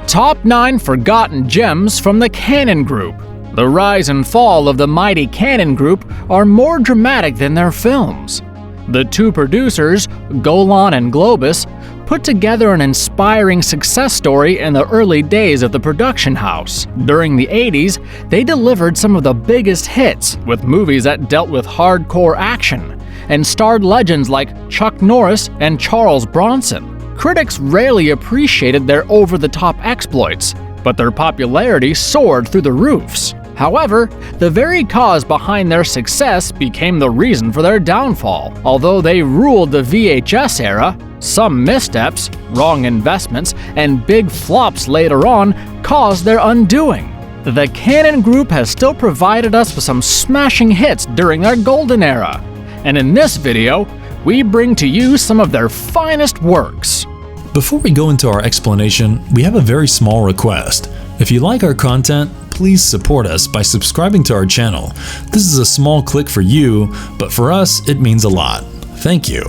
Top 9 Forgotten Gems from the Cannon Group. The rise and fall of the mighty Cannon Group are more dramatic than their films. The two producers, Golan and Globus, put together an inspiring success story in the early days of the production house. During the 80s, they delivered some of the biggest hits with movies that dealt with hardcore action and starred legends like Chuck Norris and Charles Bronson. Critics rarely appreciated their over-the-top exploits, but their popularity soared through the roofs. However, the very cause behind their success became the reason for their downfall. Although they ruled the VHS era, some missteps, wrong investments, and big flops later on caused their undoing. The Cannon Group has still provided us with some smashing hits during their golden era, and in this video, we bring to you some of their finest works. Before we go into our explanation, we have a very small request. If you like our content, please support us by subscribing to our channel. This is a small click for you, but for us, it means a lot. Thank you.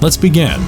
Let's begin.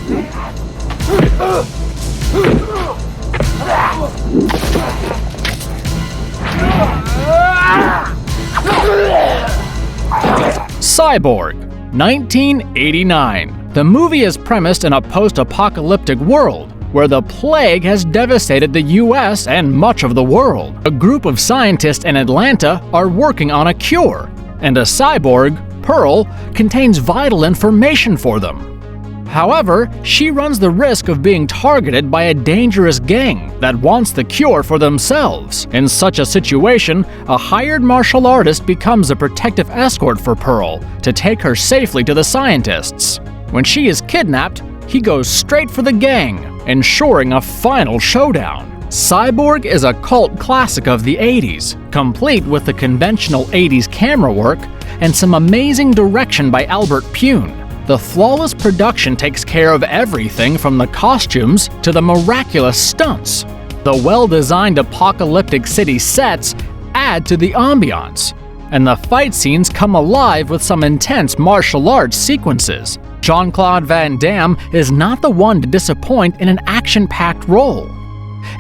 CYBORG, 1989. The movie is premised in a post-apocalyptic world where the plague has devastated the US and much of the world. A group of scientists in Atlanta are working on a cure, and a cyborg, Pearl, contains vital information for them. However, she runs the risk of being targeted by a dangerous gang that wants the cure for themselves. In such a situation, a hired martial artist becomes a protective escort for Pearl to take her safely to the scientists. When she is kidnapped, he goes straight for the gang, ensuring a final showdown. CYBORG is a cult classic of the 80s, complete with the conventional 80s camera work and some amazing direction by Albert Pune. The flawless production takes care of everything from the costumes to the miraculous stunts. The well-designed apocalyptic city sets add to the ambiance, and the fight scenes come alive with some intense martial arts sequences. Jean-Claude Van Damme is not the one to disappoint in an action-packed role,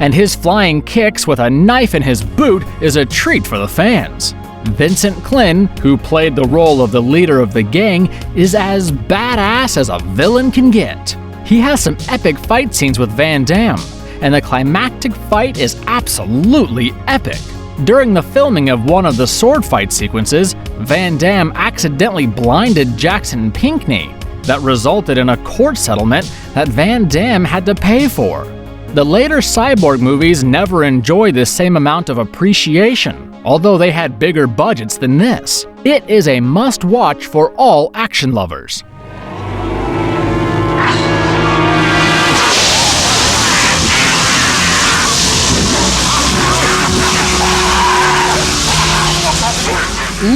and his flying kicks with a knife in his boot is a treat for the fans. Vincent Klin, who played the role of the leader of the gang, is as badass as a villain can get. He has some epic fight scenes with Van Damme, and the climactic fight is absolutely epic. During the filming of one of the sword fight sequences, Van Damme accidentally blinded Jackson Pinckney. That resulted in a court settlement that Van Damme had to pay for. The later CYBORG movies never enjoy the same amount of appreciation, although they had bigger budgets than this. It is a must-watch for all action lovers.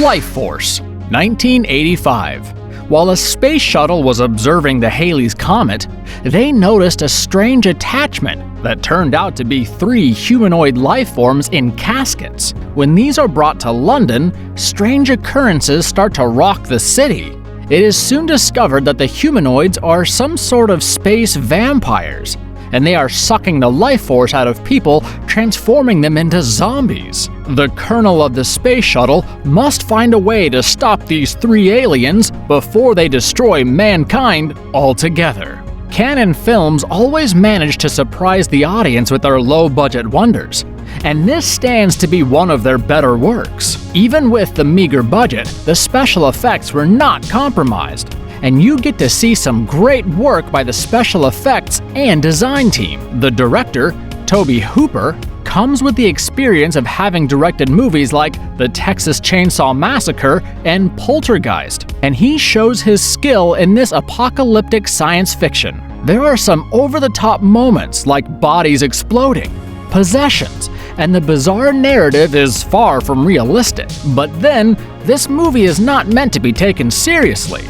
LIFEFORCE, 1985. While a space shuttle was observing the Halley's Comet, they noticed a strange attachment that turned out to be 3 humanoid life forms in caskets. When these are brought to London, strange occurrences start to rock the city. It is soon discovered that the humanoids are some sort of space vampires, and they are sucking the life force out of people, transforming them into zombies. The colonel of the space shuttle must find a way to stop these 3 aliens before they destroy mankind altogether. Cannon films always manage to surprise the audience with their low-budget wonders, and this stands to be one of their better works. Even with the meager budget, the special effects were not compromised, and you get to see some great work by the special effects and design team. The director, Tobe Hooper, comes with the experience of having directed movies like The Texas Chainsaw Massacre and Poltergeist, and he shows his skill in this apocalyptic science fiction. There are some over-the-top moments like bodies exploding, possessions, and the bizarre narrative is far from realistic. But then, this movie is not meant to be taken seriously.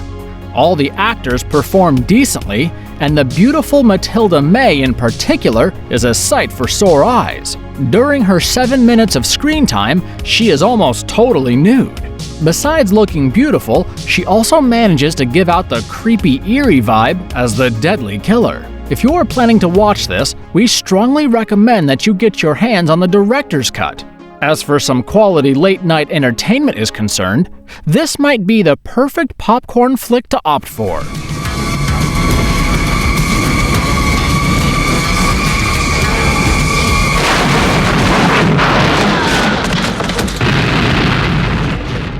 All the actors perform decently, and the beautiful Matilda May in particular is a sight for sore eyes. During her 7 minutes of screen time, she is almost totally nude. Besides looking beautiful, she also manages to give out the creepy, eerie vibe as the deadly killer. If you are planning to watch this, we strongly recommend that you get your hands on the director's cut. As for some quality late-night entertainment is concerned, this might be the perfect popcorn flick to opt for.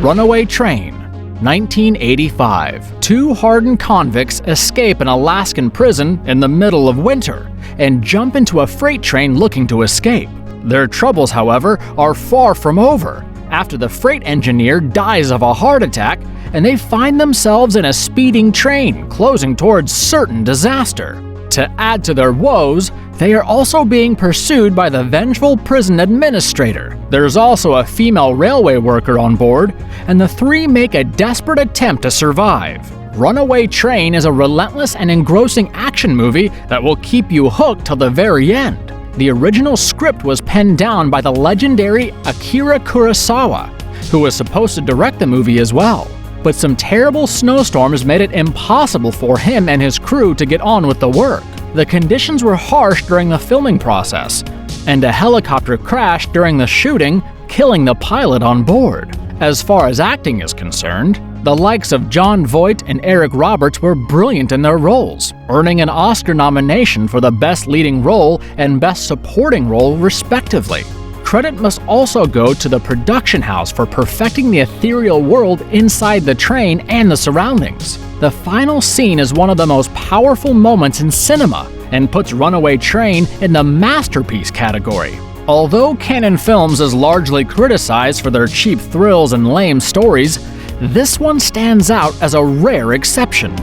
Runaway Train, 1985. Two hardened convicts escape an Alaskan prison in the middle of winter and jump into a freight train looking to escape. Their troubles, however, are far from over after the freight engineer dies of a heart attack and they find themselves in a speeding train closing towards certain disaster. To add to their woes, they are also being pursued by the vengeful prison administrator. There's also a female railway worker on board, and the three make a desperate attempt to survive. Runaway Train is a relentless and engrossing action movie that will keep you hooked till the very end. The original script was penned down by the legendary Akira Kurosawa, who was supposed to direct the movie as well. But some terrible snowstorms made it impossible for him and his crew to get on with the work. The conditions were harsh during the filming process, and a helicopter crashed during the shooting, killing the pilot on board. As far as acting is concerned, the likes of Jon Voight and Eric Roberts were brilliant in their roles, earning an Oscar nomination for the Best Leading Role and Best Supporting Role respectively. Credit must also go to the production house for perfecting the ethereal world inside the train and the surroundings. The final scene is one of the most powerful moments in cinema and puts Runaway Train in the masterpiece category. Although Cannon Films is largely criticized for their cheap thrills and lame stories, this one stands out as a rare exception.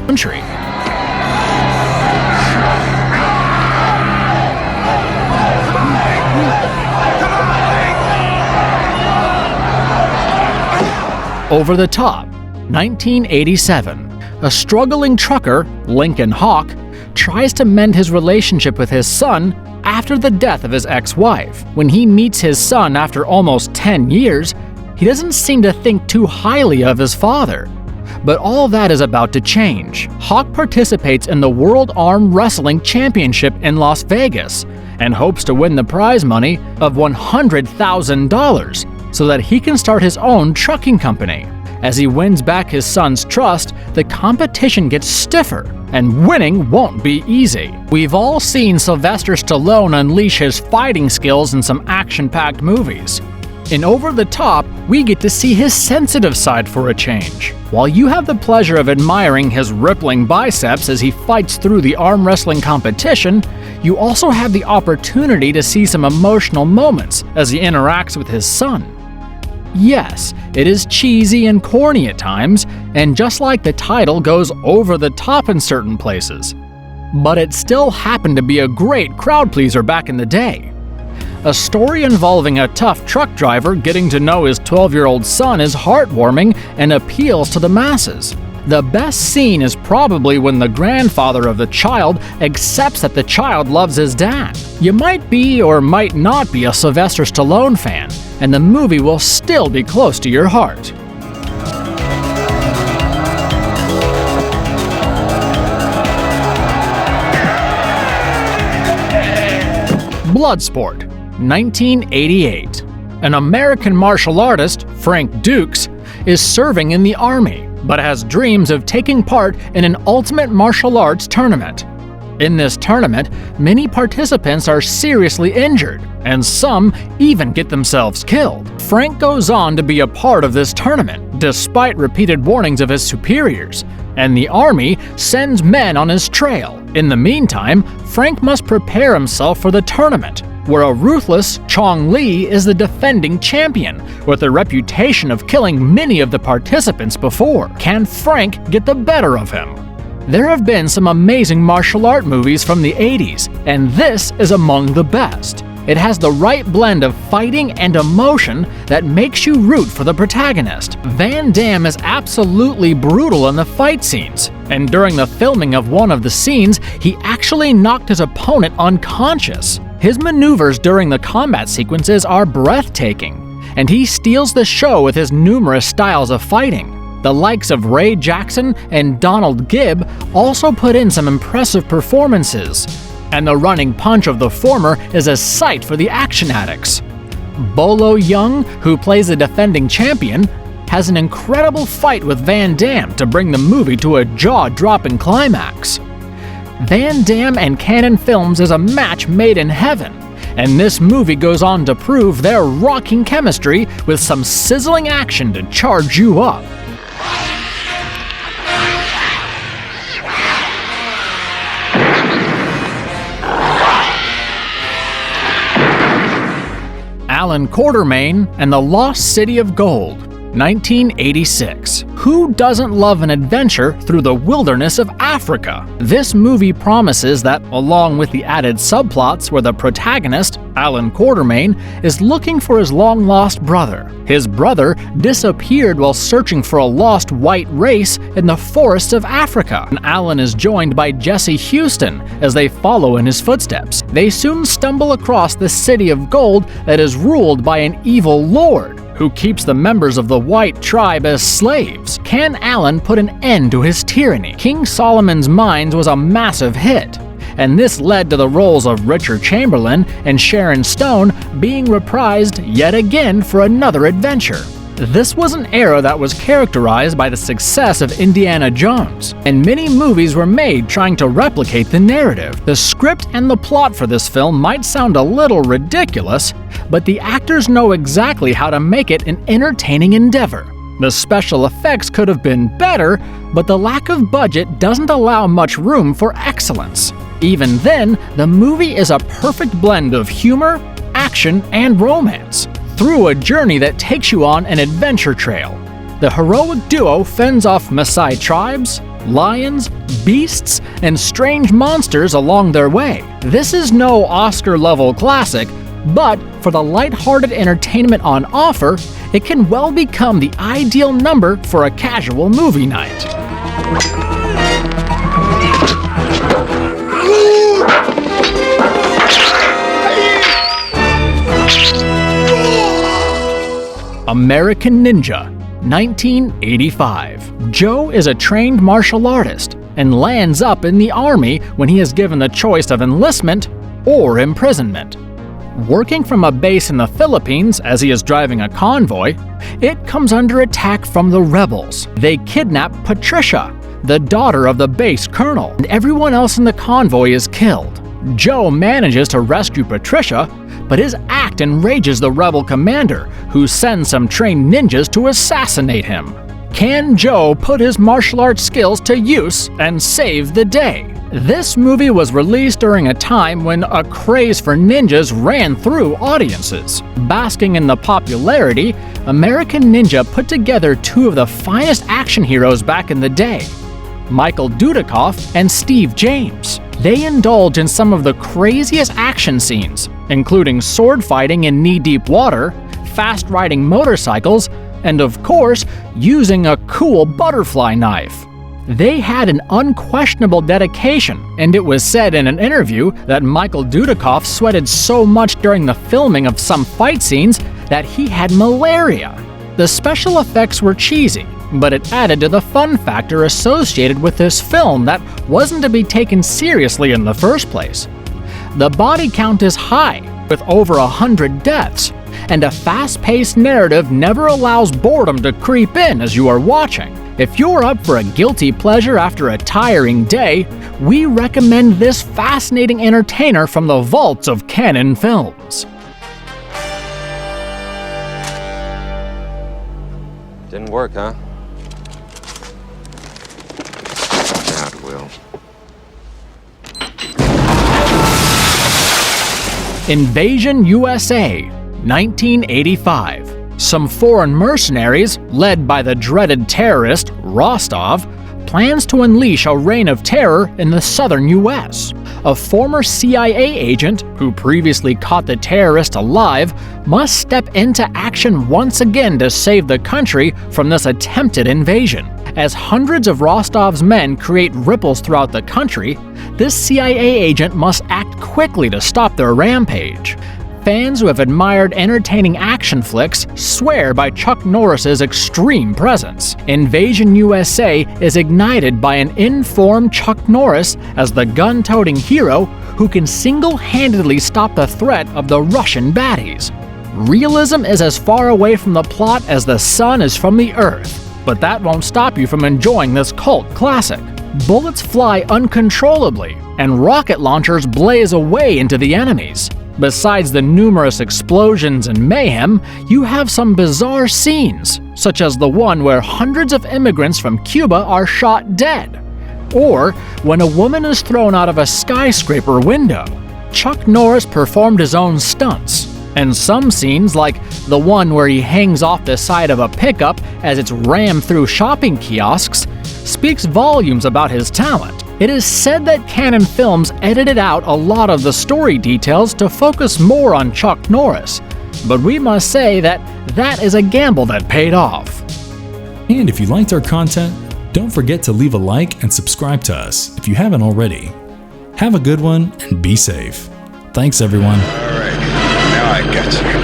Over the Top, 1987. A struggling trucker, Lincoln Hawk, tries to mend his relationship with his son after the death of his ex-wife. When he meets his son after almost 10 years, he doesn't seem to think too highly of his father. But all that is about to change. Hawk participates in the World Arm Wrestling Championship in Las Vegas and hopes to win the prize money of $100,000 so that he can start his own trucking company. As he wins back his son's trust, the competition gets stiffer, and winning won't be easy. We've all seen Sylvester Stallone unleash his fighting skills in some action-packed movies. In Over the Top, we get to see his sensitive side for a change. While you have the pleasure of admiring his rippling biceps as he fights through the arm wrestling competition, you also have the opportunity to see some emotional moments as he interacts with his son. Yes, it is cheesy and corny at times, and just like the title goes over the top in certain places. But it still happened to be a great crowd pleaser back in the day. A story involving a tough truck driver getting to know his 12-year-old son is heartwarming and appeals to the masses. The best scene is probably when the grandfather of the child accepts that the child loves his dad. You might be or might not be a Sylvester Stallone fan, and the movie will still be close to your heart. Bloodsport, 1988. An American martial artist, Frank Dukes, is serving in the Army, but has dreams of taking part in an ultimate martial arts tournament. In this tournament, many participants are seriously injured, and some even get themselves killed. Frank goes on to be a part of this tournament, despite repeated warnings of his superiors, and the Army sends men on his trail. In the meantime, Frank must prepare himself for the tournament, where a ruthless Chong Li is the defending champion, with a reputation of killing many of the participants before. Can Frank get the better of him? There have been some amazing martial art movies from the 80s, and this is among the best. It has the right blend of fighting and emotion that makes you root for the protagonist. Van Damme is absolutely brutal in the fight scenes, and during the filming of one of the scenes, he actually knocked his opponent unconscious. His maneuvers during the combat sequences are breathtaking, and he steals the show with his numerous styles of fighting. The likes of Ray Jackson and Donald Gibb also put in some impressive performances, and the running punch of the former is a sight for the action addicts. Bolo Young, who plays the defending champion, has an incredible fight with Van Damme to bring the movie to a jaw-dropping climax. Van Damme and Cannon Films is a match made in heaven, and this movie goes on to prove their rocking chemistry with some sizzling action to charge you up. Allan Quatermain and the Lost City of Gold, 1986. Who doesn't love an adventure through the wilderness of Africa? This movie promises that, along with the added subplots where the protagonist, Allan Quatermain, is looking for his long-lost brother. His brother disappeared while searching for a lost white race in the forests of Africa, and Allan is joined by Jesse Houston as they follow in his footsteps. They soon stumble across the City of Gold that is ruled by an evil lord who keeps the members of the white tribe as slaves. Can Allan put an end to his tyranny? King Solomon's Mines was a massive hit, and this led to the roles of Richard Chamberlain and Sharon Stone being reprised yet again for another adventure. This was an era that was characterized by the success of Indiana Jones, and many movies were made trying to replicate the narrative. The script and the plot for this film might sound a little ridiculous, but the actors know exactly how to make it an entertaining endeavor. The special effects could have been better, but the lack of budget doesn't allow much room for excellence. Even then, the movie is a perfect blend of humor, action, and romance, through a journey that takes you on an adventure trail. The heroic duo fends off Maasai tribes, lions, beasts, and strange monsters along their way. This is no Oscar-level classic, but for the lighthearted entertainment on offer, it can well become the ideal number for a casual movie night. American Ninja, 1985. Joe is a trained martial artist and lands up in the army when he is given the choice of enlistment or imprisonment. Working from a base in the Philippines as he is driving a convoy, it comes under attack from the rebels. They kidnap Patricia, the daughter of the base colonel, and everyone else in the convoy is killed. Joe manages to rescue Patricia, but his act enrages the rebel commander, who sends some trained ninjas to assassinate him. Can Joe put his martial arts skills to use and save the day? This movie was released during a time when a craze for ninjas ran through audiences. Basking in the popularity, American Ninja put together two of the finest action heroes back in the day, Michael Dudikoff and Steve James. They indulge in some of the craziest action scenes, including sword fighting in knee-deep water, fast-riding motorcycles, and of course, using a cool butterfly knife. They had an unquestionable dedication, and it was said in an interview that Michael Dudikoff sweated so much during the filming of some fight scenes that he had malaria. The special effects were cheesy, but it added to the fun factor associated with this film that wasn't to be taken seriously in the first place. The body count is high, with over 100 deaths, and a fast-paced narrative never allows boredom to creep in as you are watching. If you're up for a guilty pleasure after a tiring day, we recommend this fascinating entertainer from the vaults of Cannon Films. Didn't work, huh? Now it will. Invasion USA, 1985. Some foreign mercenaries, led by the dreaded terrorist Rostov, plans to unleash a reign of terror in the southern US. A former CIA agent, who previously caught the terrorist alive, must step into action once again to save the country from this attempted invasion. As hundreds of Rostov's men create ripples throughout the country, this CIA agent must act quickly to stop their rampage. fans who have admired entertaining action flicks swear by Chuck Norris's extreme presence. Invasion USA is ignited by an informed Chuck Norris as the gun-toting hero who can single-handedly stop the threat of the Russian baddies. Realism is as far away from the plot as the sun is from the earth, but that won't stop you from enjoying this cult classic. Bullets fly uncontrollably, and rocket launchers blaze away into the enemies. Besides the numerous explosions and mayhem, you have some bizarre scenes, such as the one where hundreds of immigrants from Cuba are shot dead, or when a woman is thrown out of a skyscraper window. Chuck Norris performed his own stunts, and some scenes, like the one where he hangs off the side of a pickup as it's rammed through shopping kiosks, speaks volumes about his talent. It is said that Cannon Films edited out a lot of the story details to focus more on Chuck Norris, but we must say that that is a gamble that paid off. And if you liked our content, don't forget to leave a like and subscribe to us if you haven't already. Have a good one and be safe. Thanks everyone. All right, now I got you.